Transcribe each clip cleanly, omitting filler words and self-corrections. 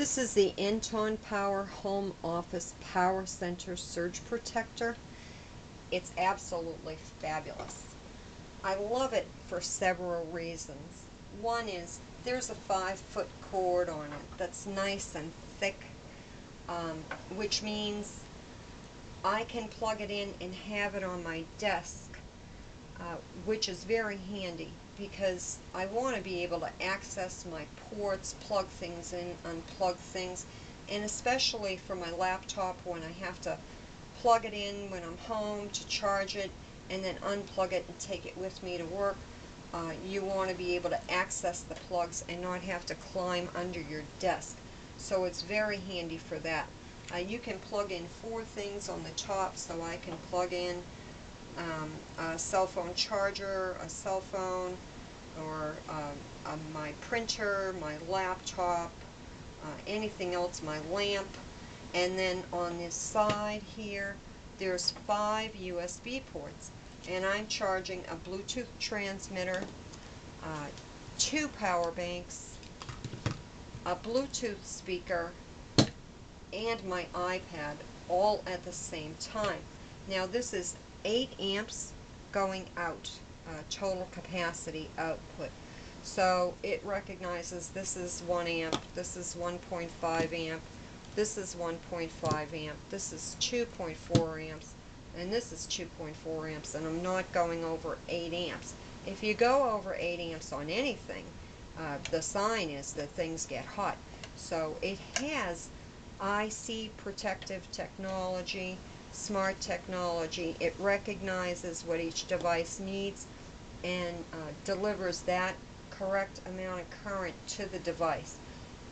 This is the NTONPOWER Home Office Power Center Surge Protector. It's absolutely fabulous. I love it for several reasons. One is there's a 5-foot cord on it that's nice and thick, which means I can plug it in and have it on my desk, which is very handy because I want to be able to access my ports, plug things in, unplug things, and especially for my laptop when I have to plug it in when I'm home to charge it and then unplug it and take it with me to work. You want to be able to access the plugs and not have to climb under your desk. So it's very handy for that. You can plug in 4 things on the top, so I can plug in a cell phone charger, a cell phone, or my printer, my laptop, anything else, my lamp. And then on this side here, there's 5 USB ports. And I'm charging a Bluetooth transmitter, 2 power banks, a Bluetooth speaker, and my iPad all at the same time. Now this is 8 amps going out, total capacity output. So it recognizes this is 1 amp, this is 1.5 amp, this is 1.5 amp, this is 2.4 amps, and this is 2.4 amps, and I'm not going over 8 amps. If you go over 8 amps on anything, the sign is that things get hot. So it has IC protective technology, smart technology. It recognizes what each device needs and delivers that correct amount of current to the device,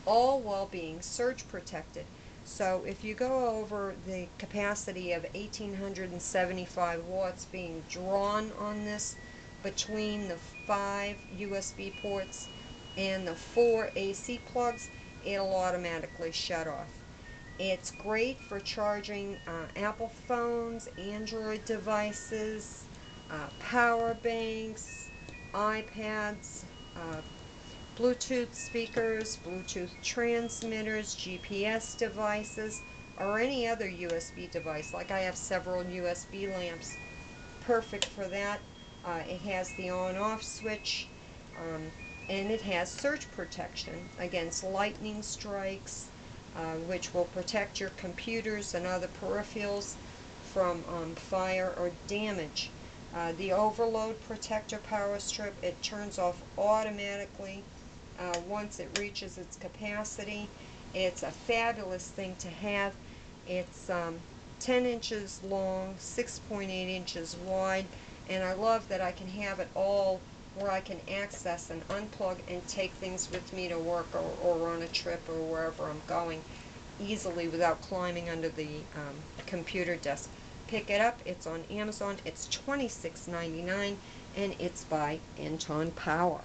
all while being surge protected. So if you go over the capacity of 1875 watts being drawn on this between the 5 USB ports and the 4 AC plugs, it'll automatically shut off. It's great for charging Apple phones, Android devices, power banks, iPads, Bluetooth speakers, Bluetooth transmitters, GPS devices, or any other USB device. Like I have several USB lamps. Perfect for that. It has the on-off switch, and it has surge protection against lightning strikes, which will protect your computers and other peripherals from fire or damage. The overload protector power strip, it turns off automatically once it reaches its capacity. It's a fabulous thing to have. It's 10 inches long, 6.8 inches wide, and I love that I can have it all where I can access and unplug and take things with me to work or on a trip or wherever I'm going easily without climbing under the computer desk. Pick it up. It's on Amazon. It's $26.99, and it's by NTONPOWER.